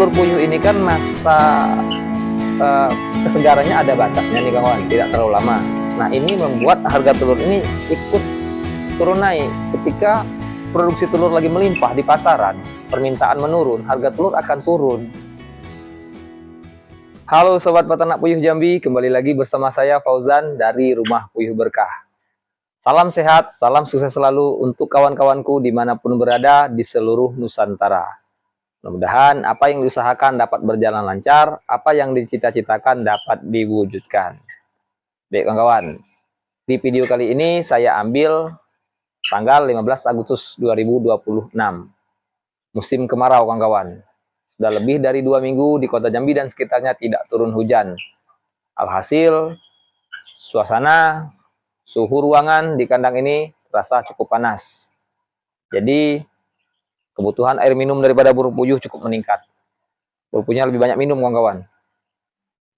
telur puyuh ini kan masa kesegarannya ada batasnya nih kawan, tidak terlalu lama. Nah ini membuat harga telur ini ikut turun naik. Ketika produksi telur lagi melimpah di pasaran, permintaan menurun, harga telur akan turun. Halo Sobat Peternak Puyuh Jambi, kembali lagi bersama saya Fauzan dari Rumah Puyuh Berkah. Salam sehat, salam sukses selalu untuk kawan-kawanku dimanapun berada di seluruh Nusantara. Mudah-mudahan apa yang diusahakan dapat berjalan lancar, apa yang dicita-citakan dapat diwujudkan. Baik kawan-kawan, di video kali ini saya ambil tanggal 15 Agustus 2026. Musim kemarau kawan-kawan. Sudah lebih dari 2 minggu di kota Jambi dan sekitarnya tidak turun hujan. Alhasil, suasana, suhu ruangan di kandang ini terasa cukup panas. Jadi, kebutuhan air minum daripada burung puyuh cukup meningkat. Burung puyuhnya lebih banyak minum kawan-kawan.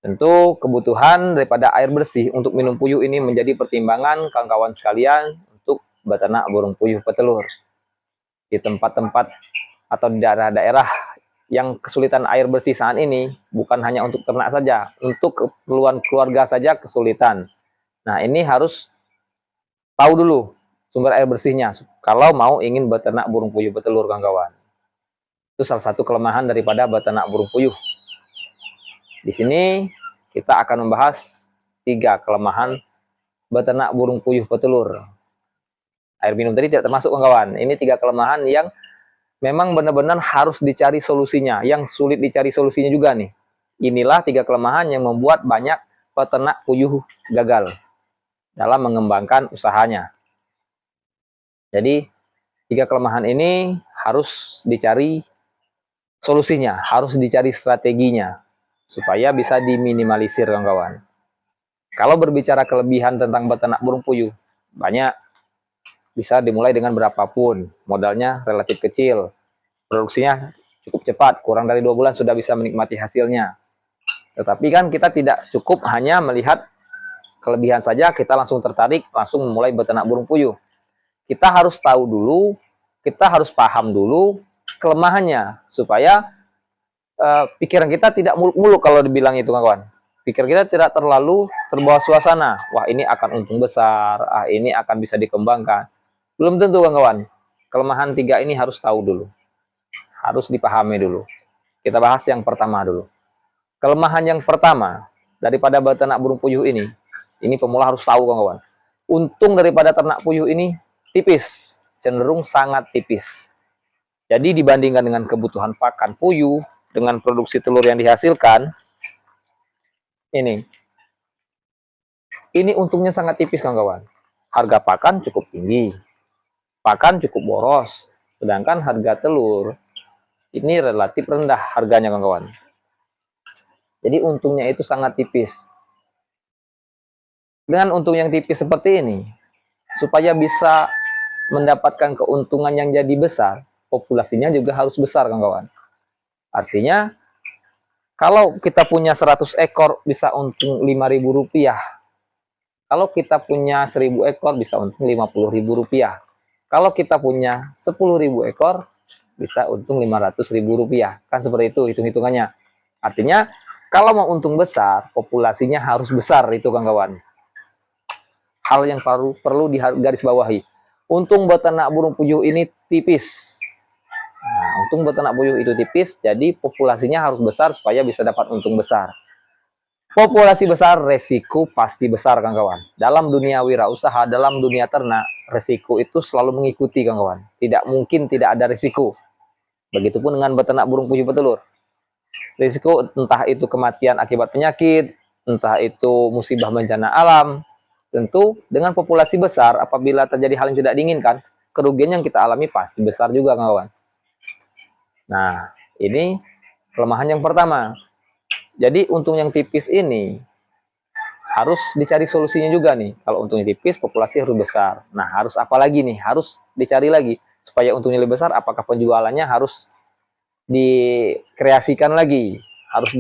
Tentu kebutuhan daripada air bersih untuk minum puyuh ini menjadi pertimbangan kawan-kawan sekalian untuk beternak burung puyuh petelur. Di tempat-tempat atau di daerah-daerah yang kesulitan air bersih saat ini, bukan hanya untuk ternak saja, untuk keperluan keluarga saja kesulitan. Nah ini harus tahu dulu sumber air bersihnya, kalau mau ingin beternak burung puyuh petelur kawan-kawan. Itu salah satu kelemahan daripada beternak burung puyuh. Di sini kita akan membahas 3 kelemahan beternak burung puyuh petelur. Air minum tadi tidak termasuk kawan-kawan. Ini 3 kelemahan yang memang benar-benar harus dicari solusinya, yang sulit dicari solusinya juga nih. Inilah 3 kelemahan yang membuat banyak peternak puyuh gagal dalam mengembangkan usahanya. Jadi 3 kelemahan ini harus dicari solusinya, harus dicari strateginya supaya bisa diminimalisir kawan-kawan. Kalau berbicara kelebihan tentang beternak burung puyuh, banyak. Bisa dimulai dengan berapapun, modalnya relatif kecil, produksinya cukup cepat, kurang dari 2 bulan sudah bisa menikmati hasilnya. Tetapi kan kita tidak cukup hanya melihat kelebihan saja, kita langsung tertarik, langsung memulai beternak burung puyuh. Kita harus tahu dulu, kita harus paham dulu kelemahannya, supaya pikiran kita tidak muluk-muluk kalau dibilang itu kawan. Pikiran kita tidak terlalu terbawa suasana, wah ini akan untung besar, ini akan bisa dikembangkan. Belum tentu kawan-kawan. Kelemahan 3 ini harus tahu dulu. Harus dipahami dulu. Kita bahas yang pertama dulu. Kelemahan yang pertama daripada beternak burung puyuh ini pemula harus tahu kawan-kawan. Untung daripada ternak puyuh ini tipis, cenderung sangat tipis. Jadi dibandingkan dengan kebutuhan pakan puyuh, dengan produksi telur yang dihasilkan, ini untungnya sangat tipis kawan-kawan. Harga pakan cukup tinggi, pakan cukup boros, sedangkan harga telur ini relatif rendah harganya kawan-kawan. Jadi untungnya itu sangat tipis. Dengan untung yang tipis seperti ini, supaya bisa mendapatkan keuntungan yang jadi besar, populasinya juga harus besar kawan-kawan. Artinya, kalau kita punya 100 ekor bisa untung Rp5.000. Kalau kita punya 1.000 ekor bisa untung Rp50.000. Kalau kita punya 10.000 ekor, bisa untung Rp500.000. Kan seperti itu hitung-hitungannya. Artinya, kalau mau untung besar, populasinya harus besar itu kawan-kawan. Hal yang perlu digarisbawahi. Untung beternak burung puyuh ini tipis. Nah, untung beternak puyuh itu tipis, jadi populasinya harus besar supaya bisa dapat untung besar. Populasi besar, resiko pasti besar kawan-kawan. Dalam dunia wirausaha, dalam dunia ternak, resiko itu selalu mengikuti kawan-kawan. Tidak mungkin tidak ada resiko. Begitupun dengan beternak burung puyuh petelur. Risiko entah itu kematian akibat penyakit, entah itu musibah bencana alam. Tentu dengan populasi besar, apabila terjadi hal yang tidak diinginkan, kerugian yang kita alami pasti besar juga kawan. Nah, ini kelemahan yang pertama. Jadi untung yang tipis ini harus dicari solusinya juga nih. Kalau untungnya tipis, populasi harus besar. Nah, harus apa lagi nih? Harus dicari lagi. Supaya untungnya lebih besar, apakah penjualannya harus dikreasikan lagi? Harus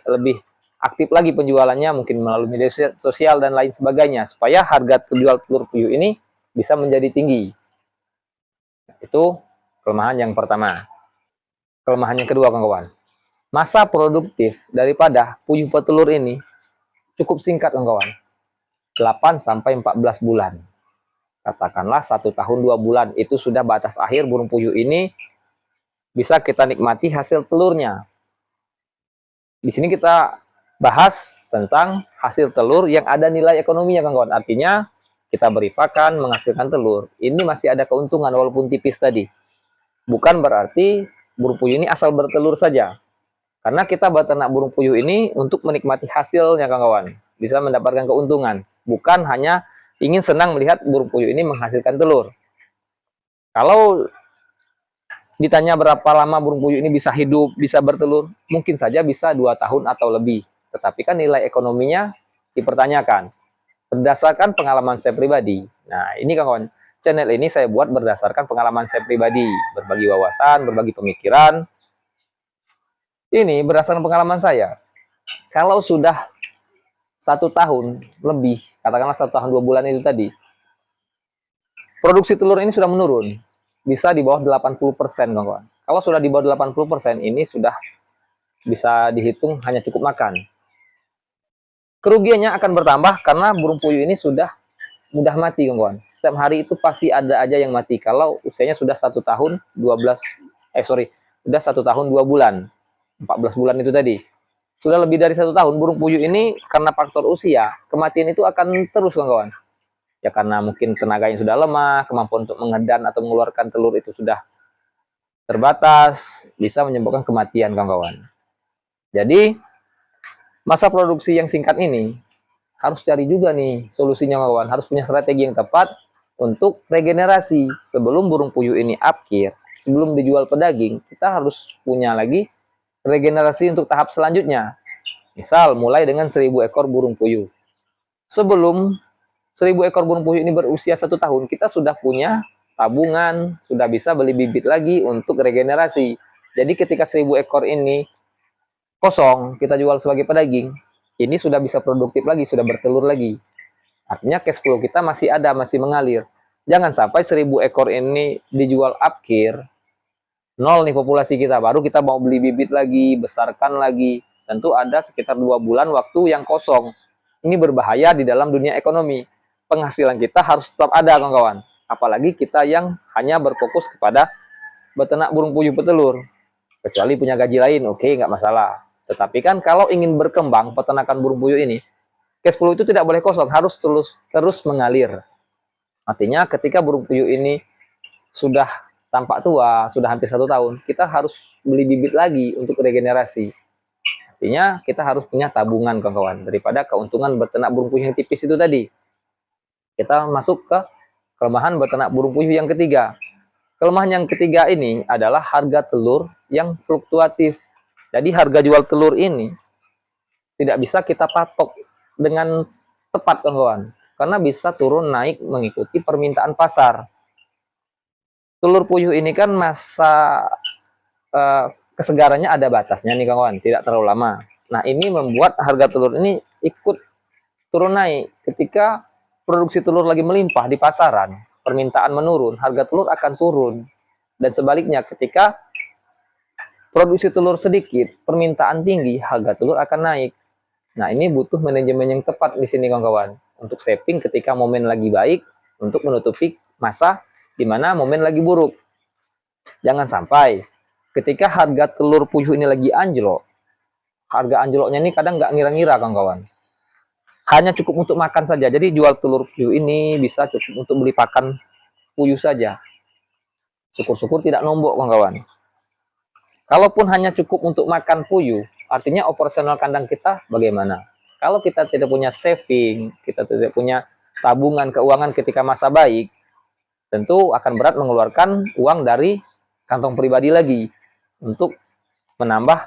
lebih aktif lagi penjualannya, mungkin melalui media sosial dan lain sebagainya. Supaya harga penjual telur puyuh ini bisa menjadi tinggi. Itu kelemahan yang pertama. Kelemahan yang kedua, kawan-kawan. Masa produktif daripada puyuh petelur ini cukup singkat kawan-kawan, 8 sampai 14 bulan. Katakanlah 1 tahun 2 bulan, itu sudah batas akhir burung puyuh ini bisa kita nikmati hasil telurnya. Di sini kita bahas tentang hasil telur yang ada nilai ekonominya kawan-kawan. Artinya kita beri pakan, menghasilkan telur. Ini masih ada keuntungan walaupun tipis tadi. Bukan berarti burung puyuh ini asal bertelur saja. Karena kita beternak burung puyuh ini untuk menikmati hasilnya kawan-kawan. Bisa mendapatkan keuntungan. Bukan hanya ingin senang melihat burung puyuh ini menghasilkan telur. Kalau ditanya berapa lama burung puyuh ini bisa hidup, bisa bertelur, mungkin saja bisa 2 tahun atau lebih. Tetapi kan nilai ekonominya dipertanyakan. Berdasarkan pengalaman saya pribadi. Nah, ini kawan-kawan, channel ini saya buat berdasarkan pengalaman saya pribadi. Berbagi wawasan, berbagi pemikiran. Ini berdasarkan pengalaman saya. Kalau sudah 1 tahun lebih, katakanlah 1 tahun 2 bulan itu tadi, produksi telur ini sudah menurun. Bisa di bawah 80%, kawan-kawan. Kalau sudah di bawah 80%, ini sudah bisa dihitung hanya cukup makan. Kerugiannya akan bertambah karena burung puyuh ini sudah mudah mati, kawan-kawan. Setiap hari itu pasti ada aja yang mati. Kalau usianya sudah 1 tahun 12, sudah 1 tahun 2 bulan. 14 bulan itu tadi. Sudah lebih dari 1 tahun, burung puyuh ini karena faktor usia, kematian itu akan terus kawan-kawan. Ya karena mungkin tenaganya sudah lemah, kemampuan untuk mengedan atau mengeluarkan telur itu sudah terbatas, bisa menyebabkan kematian kawan-kawan. Jadi, masa produksi yang singkat ini, harus cari juga nih solusinya kawan. Harus punya strategi yang tepat untuk regenerasi. Sebelum burung puyuh ini apkir, sebelum dijual pedaging, kita harus punya lagi regenerasi untuk tahap selanjutnya. Misal mulai dengan 1000 ekor burung puyuh. Sebelum 1000 ekor burung puyuh ini berusia 1 tahun, kita sudah punya tabungan, sudah bisa beli bibit lagi untuk regenerasi. Jadi ketika 1000 ekor ini kosong, kita jual sebagai pedaging, ini sudah bisa produktif lagi, sudah bertelur lagi. Artinya cash flow kita masih ada, masih mengalir. Jangan sampai 1000 ekor ini dijual apkir, nol nih populasi kita, baru kita mau beli bibit lagi, besarkan lagi. Tentu ada sekitar 2 bulan waktu yang kosong. Ini berbahaya di dalam dunia ekonomi. Penghasilan kita harus tetap ada, kawan-kawan. Apalagi kita yang hanya berfokus kepada beternak burung puyuh petelur. Kecuali punya gaji lain, oke, nggak masalah. Tetapi kan kalau ingin berkembang peternakan burung puyuh ini, cash flow itu tidak boleh kosong, harus terus mengalir. Artinya ketika burung puyuh ini sudah tampak tua, sudah hampir 1 tahun, kita harus beli bibit lagi untuk regenerasi. Artinya kita harus punya tabungan, kawan-kawan, daripada keuntungan beternak burung puyuh yang tipis itu tadi. Kita masuk ke kelemahan beternak burung puyuh yang ketiga. Kelemahan yang ketiga ini adalah harga telur yang fluktuatif. Jadi harga jual telur ini tidak bisa kita patok dengan tepat, kawan-kawan, karena bisa turun naik mengikuti permintaan pasar. Telur puyuh ini kan masa kesegarannya ada batasnya nih kawan, tidak terlalu lama. Nah ini membuat harga telur ini ikut turun naik. Ketika produksi telur lagi melimpah di pasaran, permintaan menurun, harga telur akan turun. Dan sebaliknya ketika produksi telur sedikit, permintaan tinggi, harga telur akan naik. Nah ini butuh manajemen yang tepat di sini kawan-kawan. Untuk saving ketika momen lagi baik, untuk menutupi masa di mana momen lagi buruk. Jangan sampai ketika harga telur puyuh ini lagi anjlok, harga anjloknya ini kadang nggak ngira-ngira kawan-kawan. Hanya cukup untuk makan saja. Jadi jual telur puyuh ini bisa cukup untuk beli pakan puyuh saja. Syukur-syukur tidak nombok kawan-kawan. Kalaupun hanya cukup untuk makan puyuh, artinya operasional kandang kita bagaimana? Kalau kita tidak punya saving, kita tidak punya tabungan keuangan ketika masa baik, tentu akan berat mengeluarkan uang dari kantong pribadi lagi untuk menambah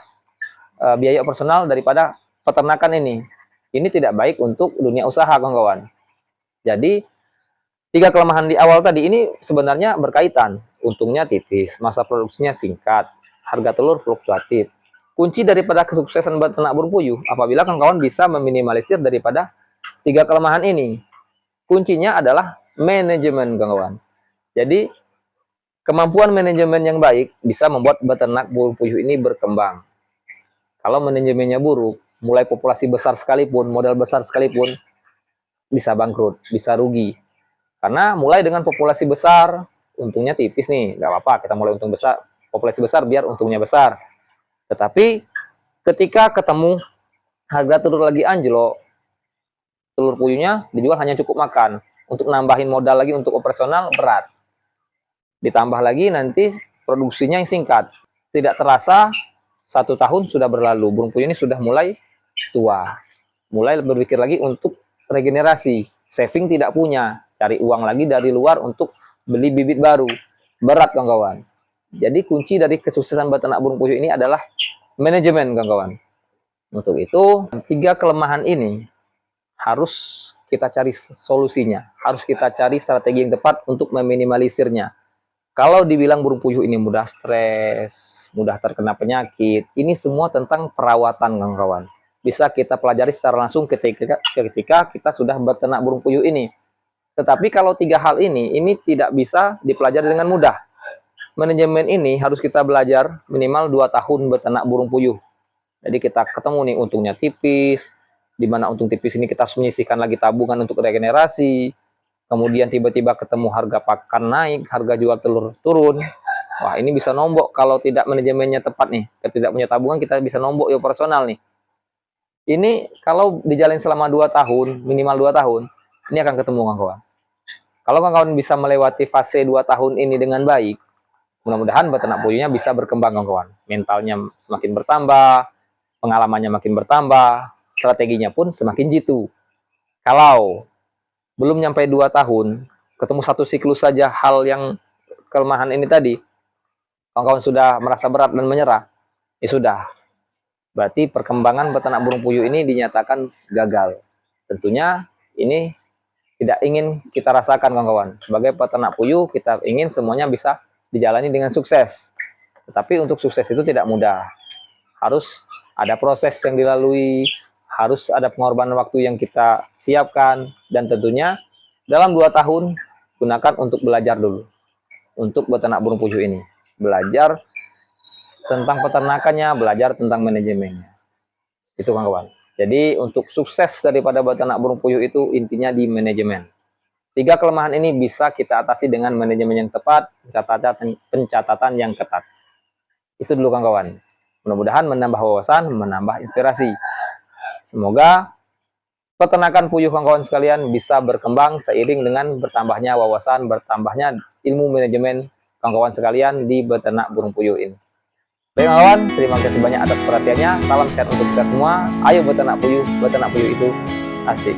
biaya operasional daripada peternakan ini. Ini tidak baik untuk dunia usaha, kawan-kawan. Jadi, 3 kelemahan di awal tadi ini sebenarnya berkaitan. Untungnya tipis, masa produksinya singkat, harga telur fluktuatif. Kunci daripada kesuksesan beternak burung puyuh apabila kawan-kawan bisa meminimalisir daripada 3 kelemahan ini. Kuncinya adalah manajemen, kawan-kawan. Jadi, kemampuan manajemen yang baik bisa membuat beternak burung puyuh ini berkembang. Kalau manajemennya buruk, mulai populasi besar sekalipun, modal besar sekalipun, bisa bangkrut, bisa rugi. Karena mulai dengan populasi besar, untungnya tipis nih, nggak apa-apa, kita mulai untung besar, populasi besar biar untungnya besar. Tetapi ketika ketemu harga telur lagi anjlok, telur puyuhnya dijual hanya cukup makan. Untuk nambahin modal lagi untuk operasional berat. Ditambah lagi nanti produksinya yang singkat. Tidak terasa 1 tahun sudah berlalu, burung puyuh ini sudah mulai tua. Mulai berpikir lagi untuk regenerasi. Saving tidak punya, cari uang lagi dari luar untuk beli bibit baru. Berat kawan-kawan. Jadi kunci dari kesuksesan beternak burung puyuh ini adalah manajemen kawan-kawan. Untuk itu, 3 kelemahan ini harus kita cari solusinya. Harus kita cari strategi yang tepat untuk meminimalisirnya. Kalau dibilang burung puyuh ini mudah stres, mudah terkena penyakit, ini semua tentang perawatan kawan-kawan. Bisa kita pelajari secara langsung ketika kita sudah beternak burung puyuh ini. Tetapi kalau 3 hal ini tidak bisa dipelajari dengan mudah. Manajemen ini harus kita belajar minimal 2 tahun beternak burung puyuh. Jadi kita ketemu nih untungnya tipis, di mana untung tipis ini kita harus menyisihkan lagi tabungan untuk regenerasi. Kemudian tiba-tiba ketemu harga pakan naik, harga jual telur turun. Wah, ini bisa nombok kalau tidak manajemennya tepat nih. Kita tidak punya tabungan, kita bisa nombok ya personal nih. Ini kalau dijalin selama 2 tahun, minimal 2 tahun, ini akan ketemu kawan-kawan. Kalau kawan-kawan bisa melewati fase 2 tahun ini dengan baik, mudah-mudahan beternak puyuhnya bisa berkembang kawan-kawan. Mentalnya semakin bertambah, pengalamannya makin bertambah, strateginya pun semakin jitu. Kalau belum nyampe 2 tahun, ketemu satu siklus saja hal yang kelemahan ini tadi, kawan-kawan sudah merasa berat dan menyerah, ya sudah. Berarti perkembangan beternak burung puyuh ini dinyatakan gagal. Tentunya ini tidak ingin kita rasakan kawan-kawan. Sebagai peternak puyuh, kita ingin semuanya bisa dijalani dengan sukses. Tetapi untuk sukses itu tidak mudah. Harus ada proses yang dilalui, harus ada pengorbanan waktu yang kita siapkan, dan tentunya dalam 2 tahun gunakan untuk belajar dulu untuk beternak burung puyuh ini. Belajar tentang peternakannya, belajar tentang manajemennya. Itu kawan-kawan. Jadi untuk sukses daripada beternak burung puyuh itu intinya di manajemen. 3 kelemahan ini bisa kita atasi dengan manajemen yang tepat, pencatatan yang ketat. Itu dulu kawan-kawan. Mudah-mudahan menambah wawasan, menambah inspirasi. Semoga peternakan puyuh kawan-kawan sekalian bisa berkembang seiring dengan bertambahnya wawasan, bertambahnya ilmu manajemen kawan-kawan sekalian di beternak burung puyuh ini. Baik kawan, terima kasih banyak atas perhatiannya. Salam sehat untuk kita semua. Ayo beternak puyuh itu asik.